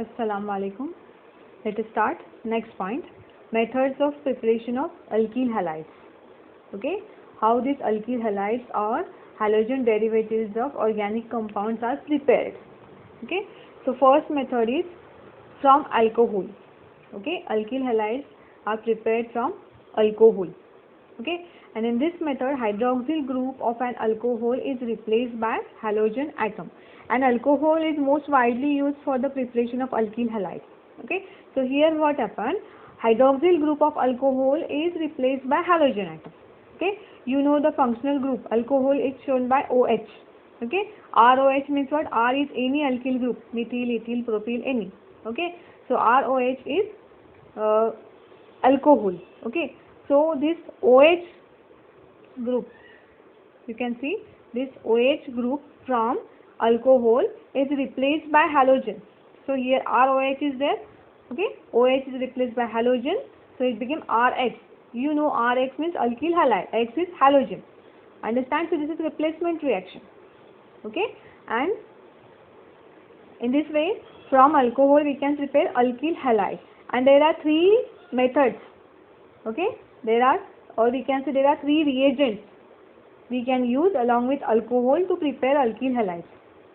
Assalamu alaikum. Let us start. Next point, methods of preparation of alkyl halides. Okay, how these alkyl halides or halogen derivatives of organic compounds are prepared. Okay, so first method is from alcohol. Okay, alkyl halides are prepared from alcohol. Okay, and in this method hydroxyl group of an alcohol is replaced by halogen atom, and alcohol is most widely used for the preparation of alkyl halides. Okay, so here what happened, hydroxyl group of alcohol is replaced by halogen atom. Okay, you know the functional group alcohol is shown by OH. Okay, ROH means what? R is any alkyl group, methyl, ethyl, propyl, any. Okay, so ROH is alcohol. Okay, so this OH group, you can see this OH group from alcohol is replaced by halogen. So here ROH is there. Okay, OH is replaced by halogen, so it became RH. You know RH means alkyl halide, X is halogen. Understand? So this is replacement reaction. Okay, and in this way from alcohol we can prepare alkyl halide, and there are three methods. Okay, there are, or we can say there are three reagents we can use along with alcohol to prepare alkyl halides.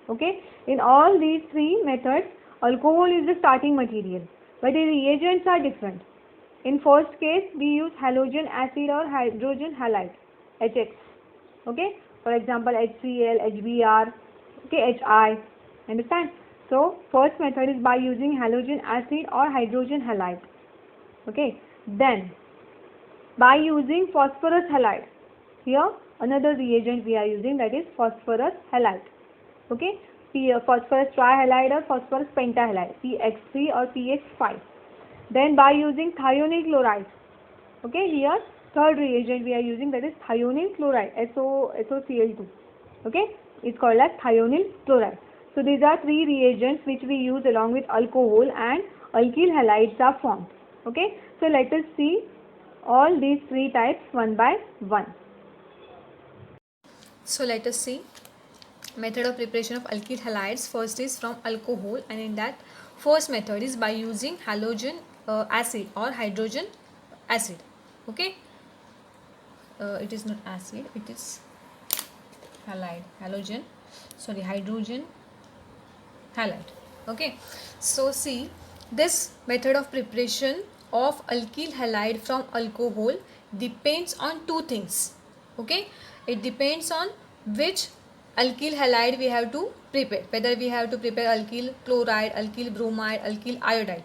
Okay, in all these three methods alcohol is the starting material, but the reagents are different. In first case we use halogen acid or hydrogen halide, HX. Okay, for example HCl, HBr, okay, HI. Understand? So first method is by using halogen acid or hydrogen halide. Okay, then by using phosphorus halide. Here another reagent we are using, that is phosphorus halide. Okay, phosphorus trihalide or phosphorus pentahalide, PX3 or PX5. Then by using thionyl chloride. Okay, here third reagent we are using, that is thionyl chloride, SOCl2. Okay, it's called as thionyl chloride. So these are three reagents which we use along with alcohol, and alkyl halides are formed. Okay, so let us see all these three types one by one. So let us see method of preparation of alkyl halides. First is from alcohol, and in that first method is by using halogen acid or hydrogen acid. Okay, it is not acid, it is halide, hydrogen halide. Okay, so see, this method of preparation of alkyl halide from alcohol depends on two things. Okay, it depends on which alkyl halide we have to prepare, whether we have to prepare alkyl chloride, alkyl bromide, alkyl iodide.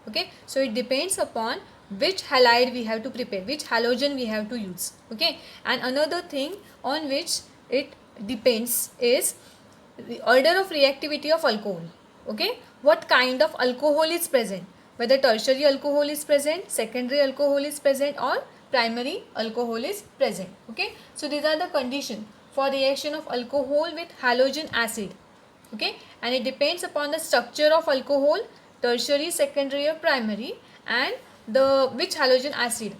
Okay, so it depends upon which halide we have to prepare, which halogen we have to use. Okay, and another thing on which it depends is the order of reactivity of alcohol. Okay, what kind of alcohol is present, whether tertiary alcohol is present, secondary alcohol is present, or primary alcohol is present. Okay, so these are the conditions for reaction of alcohol with halogen acid. Okay, and it depends upon the structure of alcohol, tertiary, secondary, or primary, and the which halogen acid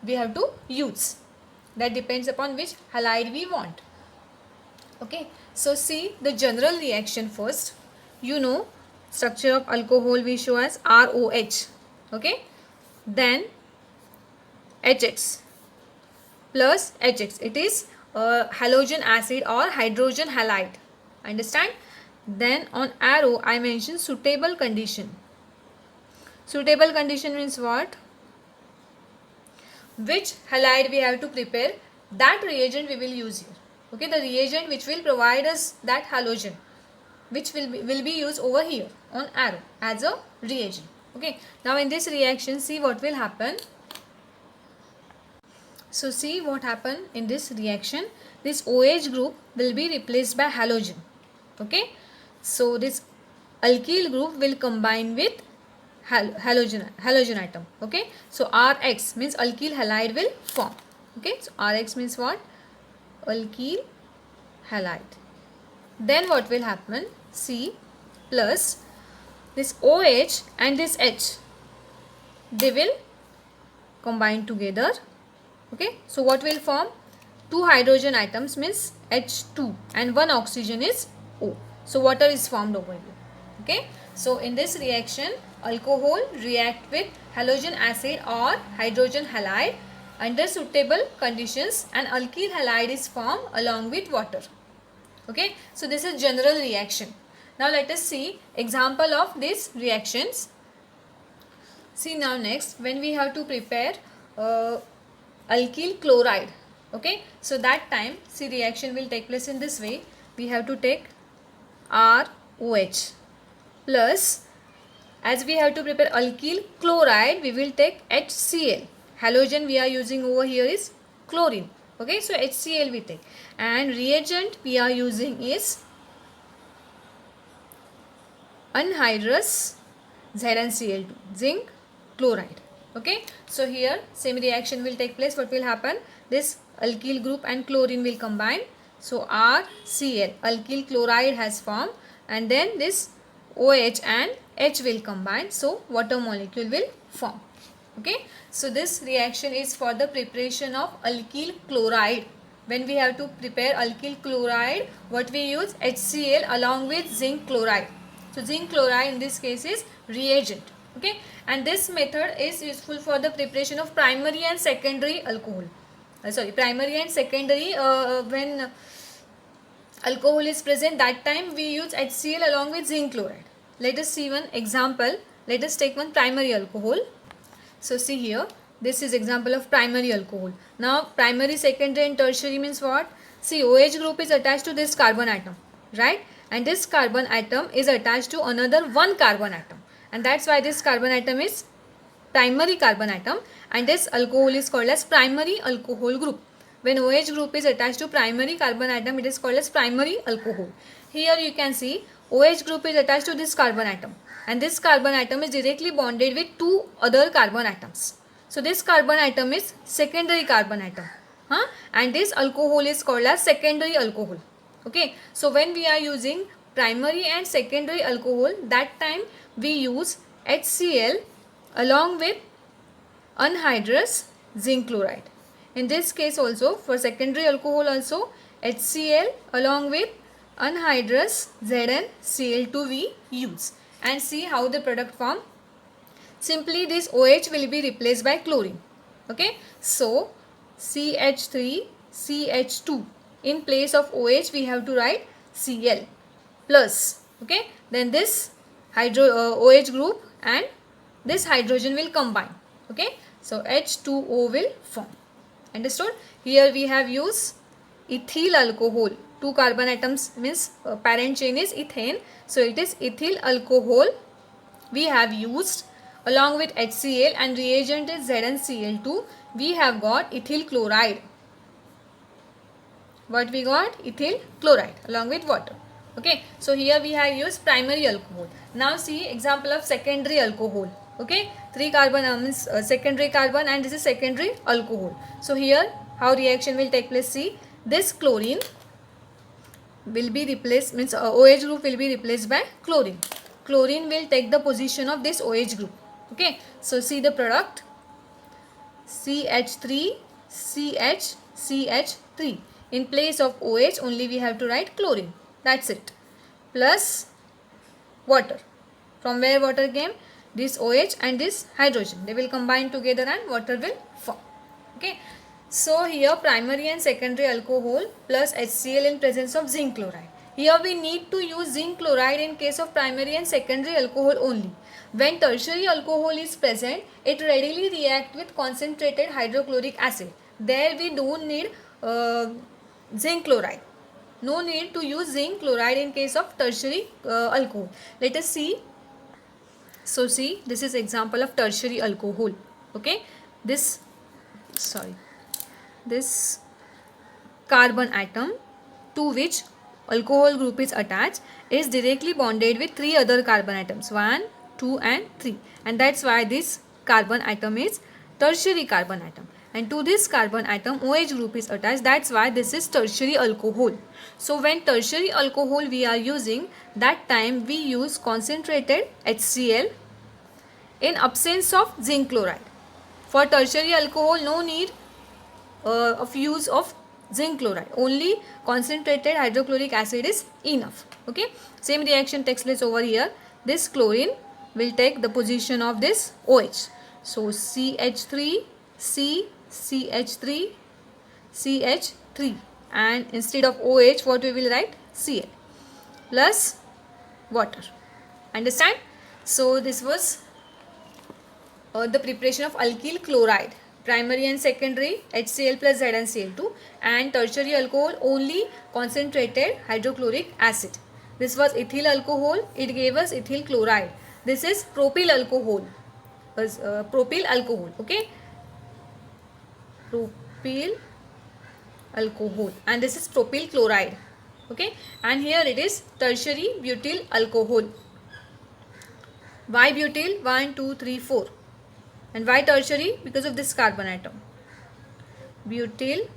we have to use. That depends upon which halide we want. Okay, so see the general reaction first. You know, structure of alcohol we show as ROH. Okay, then HX plus HX, it is halogen acid or hydrogen halide. Understand? Then on arrow I mentioned suitable condition. Suitable condition means what? Which halide we have to prepare, that reagent we will use here. Okay, the reagent which will provide us that halogen, which will be used over here on arrow as a reagent. Okay, now in this reaction see what will happen. So see what happened in this reaction. This OH group will be replaced by halogen. Okay, so this alkyl group will combine with halogen atom. Okay, so RX means alkyl halide will form. Okay, so RX means what? Alkyl halide. Then what will happen? C plus this OH and this H, they will combine together. Okay, so what will form? Two hydrogen atoms means H2 and one oxygen is O. So water is formed over here. Okay, So in this reaction, alcohol react with halogen acid or hydrogen halide under suitable conditions, and alkyl halide is formed along with water. Okay, so this is general reaction. Now let us see example of these reactions. See now next, when we have to prepare alkyl chloride, okay, so that time, see, reaction will take place in this way. We have to take ROH plus, as we have to prepare alkyl chloride, we will take HCl. Halogen we are using over here is chlorine. Okay, so HCl we take, and reagent we are using is anhydrous ZnCl2, zinc chloride. Okay, so here same reaction will take place. What will happen? This alkyl group and chlorine will combine. So RCl, alkyl chloride has formed, and then this OH and H will combine. So water molecule will form. Okay, so this reaction is for the preparation of alkyl chloride. When we have to prepare alkyl chloride, what we use? HCl along with zinc chloride. So zinc chloride in this case is reagent. Okay, and this method is useful for the preparation of primary and secondary alcohol. Primary and secondary, when alcohol is present, that time we use HCl along with zinc chloride. Let us see one example. Let us take one primary alcohol. So see here, this is example of primary alcohol. Now primary, secondary and tertiary means what? See, OH group is attached to this carbon atom, right? And this carbon atom is attached to another one carbon atom, and that's why this carbon atom is primary carbon atom, and this alcohol is called as primary alcohol group. When OH group is attached to primary carbon atom, it is called as primary alcohol. Here you can see OH group is attached to this carbon atom, and this carbon atom is directly bonded with two other carbon atoms. So this carbon atom is secondary carbon atom, and this alcohol is called as secondary alcohol. Okay, so when we are using primary and secondary alcohol, that time we use HCl along with anhydrous zinc chloride. In this case also, for secondary alcohol also, HCl along with anhydrous ZnCl2 we use. And see how the product form. Simply this OH will be replaced by chlorine. Okay, so CH3 CH2, in place of OH we have to write Cl plus. Okay, then this OH group and this hydrogen will combine. Okay, so H2O will form. Understood? Here we have used ethyl alcohol. Two carbon atoms means parent chain is ethane. So it is ethyl alcohol we have used along with HCl, and reagent is ZnCl2. We have got ethyl chloride. What we got? Ethyl chloride along with water. Okay, so here we have used primary alcohol. Now see example of secondary alcohol. Okay, 3 carbon means secondary carbon, and this is secondary alcohol. So here how reaction will take place? See, this chlorine will be replaced, means OH group will be replaced by chlorine. Chlorine will take the position of this OH group. Okay, so see the product, CH3 CH CH3. In place of OH only we have to write chlorine. That's it. Plus water. From where water came? This OH and this hydrogen. They will combine together and water will form. Okay. So here primary and secondary alcohol plus HCl in presence of zinc chloride. Here we need to use zinc chloride in case of primary and secondary alcohol only. When tertiary alcohol is present, it readily reacts with concentrated hydrochloric acid. There we don't need zinc chloride. No need to use zinc chloride in case of tertiary alcohol. Let us see. So see, this is example of tertiary alcohol. Okay, this carbon atom to which alcohol group is attached is directly bonded with 3 other carbon atoms, 1, 2 and 3, and that's why this carbon atom is tertiary carbon atom. And to this carbon atom OH group is attached, that's why this is tertiary alcohol. So when tertiary alcohol we are using, that time we use concentrated HCl in absence of zinc chloride. For tertiary alcohol no need of use of zinc chloride, only concentrated hydrochloric acid is enough. Okay, same reaction takes place over here. this chlorine will take the position of this OH. So CH3, C, CH3, CH3, and instead of OH what we will write? Cl plus water. Understand? So this was the preparation of alkyl chloride, primary and secondary HCl plus ZnCl2, and tertiary alcohol only concentrated hydrochloric acid. This was ethyl alcohol, it gave us ethyl chloride. This is propyl alcohol, okay, propyl alcohol, and this is propyl chloride, okay, and here it is tertiary butyl alcohol. Why butyl? 1, 2, 3, 4. And why tertiary? Because of this carbon atom, butyl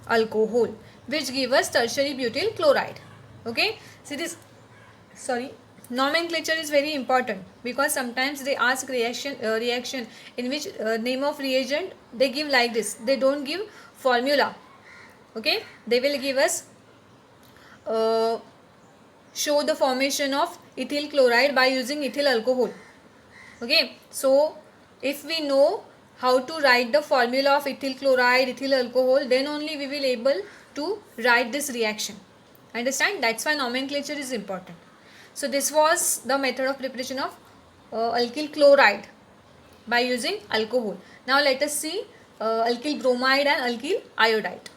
alcohol, which give us tertiary butyl chloride. Okay, see this, nomenclature is very important, because sometimes they ask reaction in which name of reagent they give like this, they don't give formula. Okay, they will give us show the formation of ethyl chloride by using ethyl alcohol. Okay, so if we know how to write the formula of ethyl chloride, ethyl alcohol, then only we will able to write this reaction. Understand? That's why nomenclature is important. So this was the method of preparation of alkyl chloride by using alcohol. Now let us see alkyl bromide and alkyl iodide.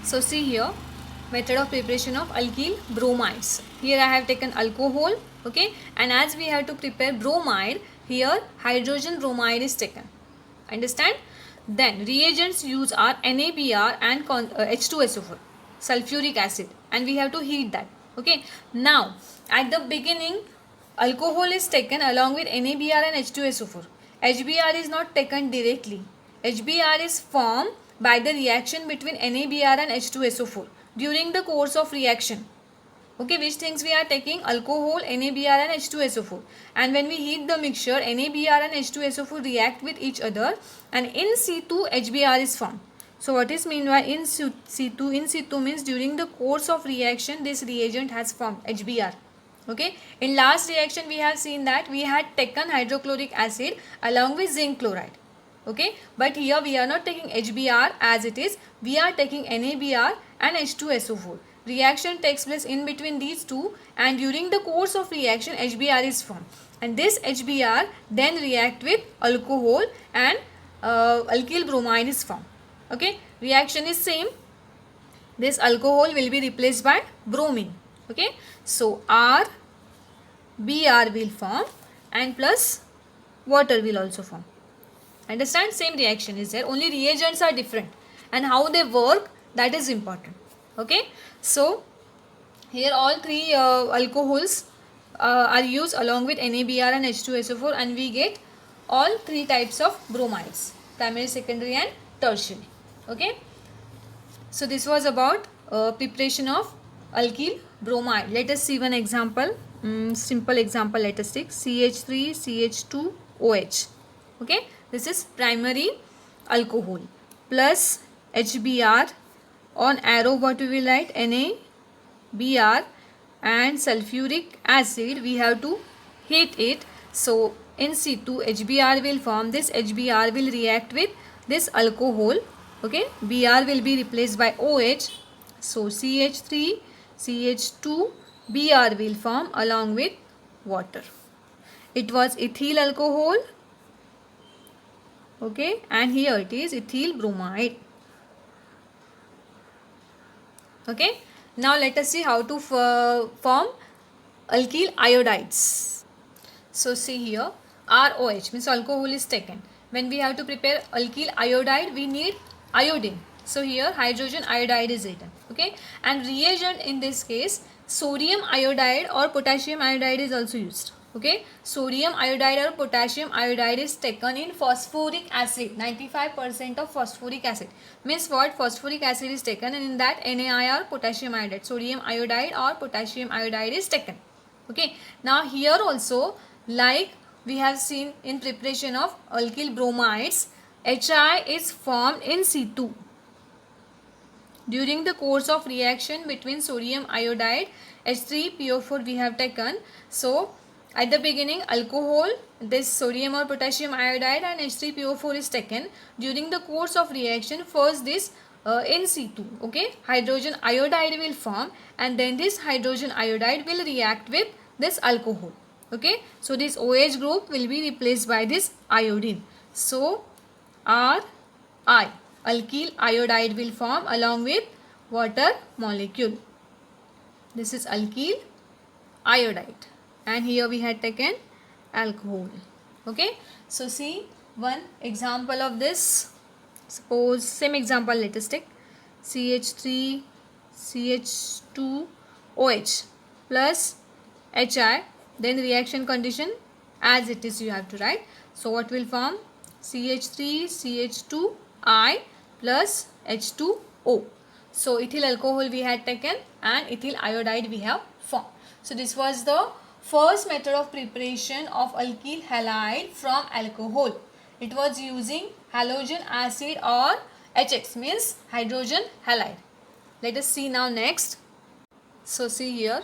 So see here, method of preparation of alkyl bromides. Here I have taken alcohol, okay, and as we have to prepare bromide, here hydrogen bromide is taken. Understand? Then reagents used are NaBr and H2SO4, sulfuric acid, and we have to heat that. Okay, now at the beginning alcohol is taken along with NaBr and H2SO4. HBr is not taken directly. HBr is formed by the reaction between NaBr and H2SO4 during the course of reaction. Okay, which things we are taking? Alcohol, NaBr and H2SO4. And when we heat the mixture, NaBr and H2SO4 react with each other, and in situ HBr is formed. So what is mean by in situ? In situ means during the course of reaction this reagent has formed HBr. Okay, in last reaction we have seen that we had taken hydrochloric acid along with zinc chloride. Okay, but here we are not taking HBr as it is, we are taking NaBr and H2SO4. Reaction takes place in between these two, and during the course of reaction HBr is formed, and this HBr then react with alcohol and alkyl bromide is formed. Okay, reaction is same. This alcohol will be replaced by bromine. Okay, so R, Br will form, and plus water will also form. Understand? Same reaction is there, only reagents are different, and how they work, that is important. Okay, so here all three alcohols are used along with NaBr and H2SO4, and we get all three types of bromides, primary, secondary and tertiary. Okay, so this was about preparation of alkyl bromide. Let us see one example, simple example. Let us take CH3 CH2OH. Okay, this is primary alcohol plus HBr. On arrow what we will write? NaBr and sulfuric acid. We have to heat it. So in situ HBr will form. This HBr will react with this alcohol. Okay, Br will be replaced by OH. So CH3 CH2 Br will form along with water. It was ethyl alcohol. Okay, and here it is ethyl bromide. Okay, now let us see how to form alkyl iodides. So see here, ROH means alcohol is taken. When we have to prepare alkyl iodide, we need iodine. So here hydrogen iodide is written. Okay, and reagent in this case sodium iodide or potassium iodide is also used. Okay, sodium iodide or potassium iodide is taken in phosphoric acid. 95% of phosphoric acid means what? Phosphoric acid is taken, and in that NaI or potassium iodide, sodium iodide or potassium iodide is taken. Okay, now here also, like we have seen in preparation of alkyl bromides, HI is formed in situ. during the course of reaction between sodium iodide H3PO4 we have taken. So at the beginning alcohol, this sodium or potassium iodide and H3PO4 is taken. During the course of reaction, first this NC2, okay, hydrogen iodide will form, and then this hydrogen iodide will react with this alcohol. Okay, so this OH group will be replaced by this iodine. So Ri, alkyl iodide will form along with water molecule. This is alkyl iodide, and here we had taken alcohol. Okay, so see one example of this. Suppose same example, let us take CH3 CH2 OH plus HI, then reaction condition as it is you have to write. So what will form? CH3 CH2 I plus H2O. So ethyl alcohol we had taken and ethyl iodide we have formed. So this was the first method of preparation of alkyl halide from alcohol. It was using halogen acid or HX, means hydrogen halide. Let us see now next. So see here.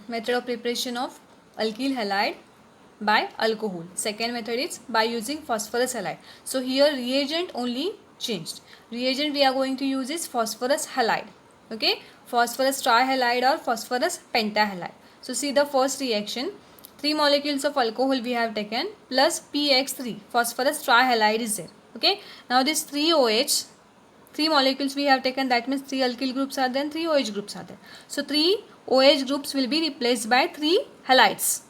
Method of preparation of alkyl halide by alcohol. Second method is by using phosphorus halide. So here reagent only changed. Reagent we are going to use is phosphorus halide. Okay, phosphorus trihalide or phosphorus pentahalide. So see the first reaction. 3 molecules of alcohol we have taken plus PX3, phosphorus trihalide is there. Okay, now this 3 OH, 3 molecules we have taken, that means 3 alkyl groups are there and 3 OH groups are there. So 3 OH groups will be replaced by 3 halides.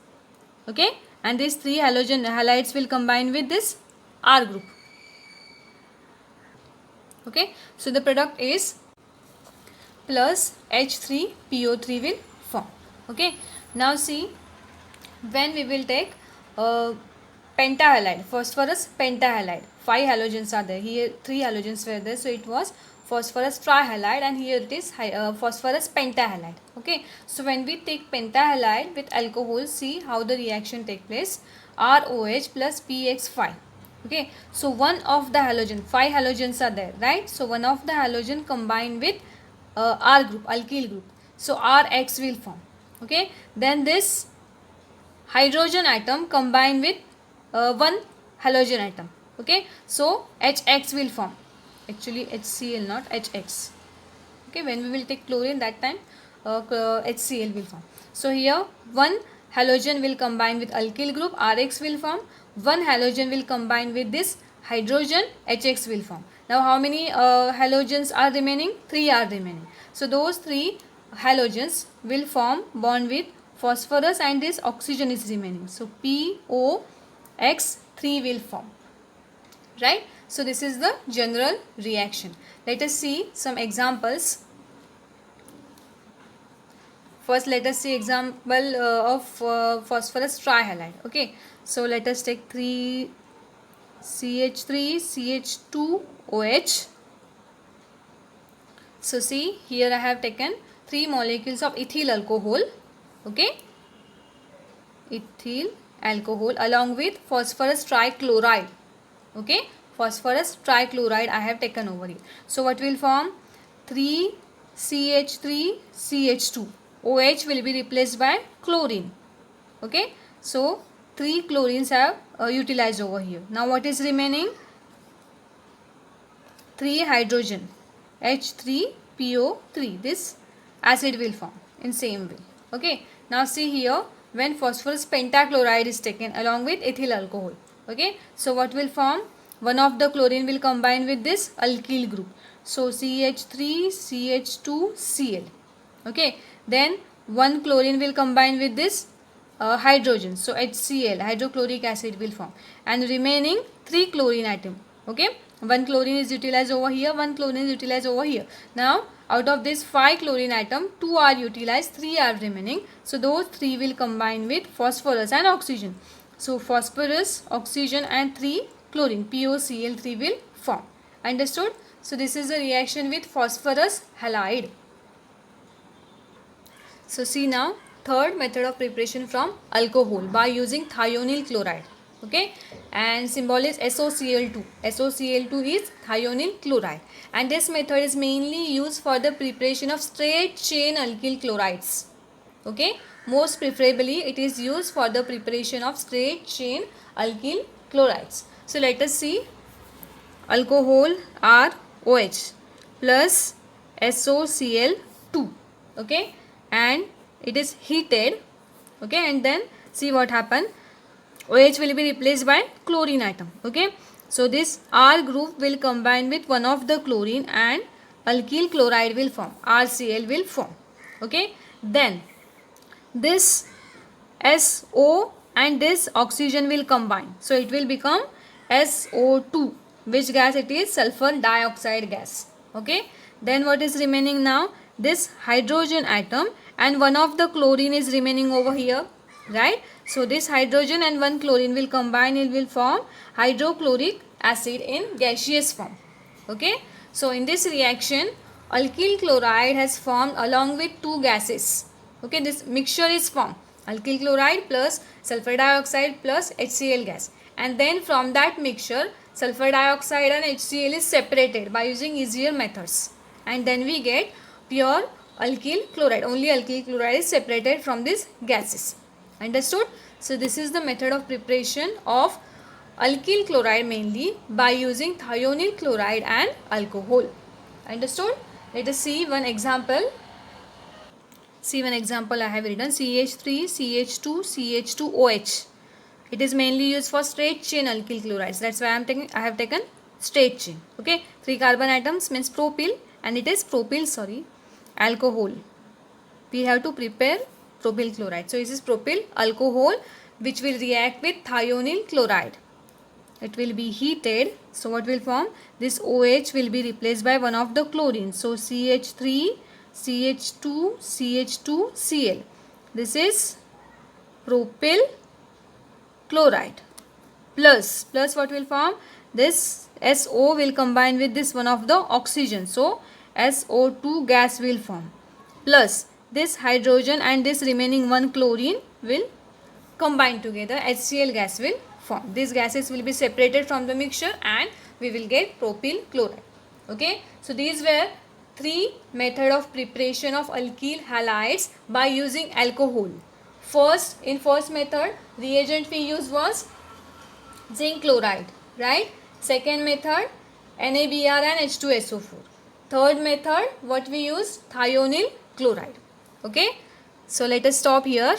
Okay, and these 3 halogen halides will combine with this R group. Okay, so the product is plus H3PO3 will form. Okay, now see when we will take pentahalide, phosphorus pentahalide, 5 halogens are there. Here 3 halogens were there, so it was phosphorus trihalide, and here it is phosphorus pentahalide. Okay, so when we take pentahalide with alcohol, see how the reaction take place. ROH plus PX5. Okay, so one of the halogen, 5 halogens are there, right? So one of the halogen combined with R group, alkyl group, so RX will form. Okay, then this hydrogen atom combined with one halogen atom. Okay, so HX will form. Actually HCl, not HX. Okay, when we will take chlorine, that time HCl will form. So here one halogen will combine with alkyl group, RX will form. One halogen will combine with this hydrogen, HX will form. Now how many halogens are remaining? 3 are remaining. So those 3 halogens will form bond with phosphorus, and this oxygen is remaining. So POX3 will form. Right? So this is the general reaction. Let us see some examples. First let us see example of phosphorus trihalide. Okay, so let us take 3 CH3 CH2 OH. So see here I have taken 3 molecules of ethyl alcohol. Okay, ethyl alcohol along with phosphorus trichloride. Okay, phosphorus trichloride I have taken over here. So what will form? 3 CH3 CH2 OH will be replaced by chlorine. Okay, so 3 chlorines have utilized over here. Now what is remaining? 3 hydrogen, H3PO3. This acid will form in same way. Okay, now see here when phosphorus pentachloride is taken along with ethyl alcohol. Okay, so what will form? One of the chlorine will combine with this alkyl group. So CH3 CH2 Cl. Okay, then one chlorine will combine with this hydrogen. So HCl, hydrochloric acid will form, and remaining 3 chlorine atom. Okay, one chlorine is utilized over here, one chlorine is utilized over here. Now out of this 5 chlorine atom, 2 are utilized, 3 are remaining. So those 3 will combine with phosphorus and oxygen. So phosphorus, oxygen and 3 chlorine, POCl3 will form. Understood? So this is the reaction with phosphorus halide. So see now third method of preparation from alcohol by using thionyl chloride. Okay, and symbol is SOCl2. SOCl2 is thionyl chloride, and this method is mainly used for the preparation of straight chain alkyl chlorides. Okay, most preferably it is used for the preparation of straight chain alkyl chlorides. So let us see. Alcohol ROH plus SOCl2. Okay, and it is heated. Okay, and then see what happened. OH will be replaced by chlorine atom. Okay, so this R group will combine with one of the chlorine and alkyl chloride will form. RCl will form. Okay, then this SO and this oxygen will combine, so it will become SO2. Which gas it is? Sulfur dioxide gas. Okay, then what is remaining now? This hydrogen atom and one of the chlorine is remaining over here, right? So this hydrogen and one chlorine will combine, it will form hydrochloric acid in gaseous form. Okay, so in this reaction alkyl chloride has formed along with two gases. Okay, this mixture is formed, alkyl chloride plus sulfur dioxide plus HCl gas, and then from that mixture sulfur dioxide and HCl is separated by using easier methods, and then we get pure alkyl chloride. Only alkyl chloride is separated from these gases. Understood? So this is the method of preparation of alkyl chloride mainly by using thionyl chloride and alcohol. Understood? Let us see one example. See one example I have written: CH3, CH2, CH2OH. It is mainly used for straight chain alkyl chlorides. That's why I have taken straight chain. Okay, 3 carbon atoms means propyl, and it is propyl alcohol. We have to prepare propyl chloride. So this is propyl alcohol which will react with thionyl chloride. It will be heated. So what will form? This OH will be replaced by one of the chlorine. So CH3, CH2, CH2Cl. This is propyl chloride plus what will form? This SO will combine with this one of the oxygen, so SO2 gas will form, plus this hydrogen and this remaining one chlorine will combine together, HCl gas will form. These gases will be separated from the mixture and we will get propyl chloride. Okay, so these were 3 methods of preparation of alkyl halides by using alcohol. In first method, reagent we used was zinc chloride, right? Second method, NaBr and H2SO4. Third method, what we use? Thionyl chloride. Okay, so let us stop here.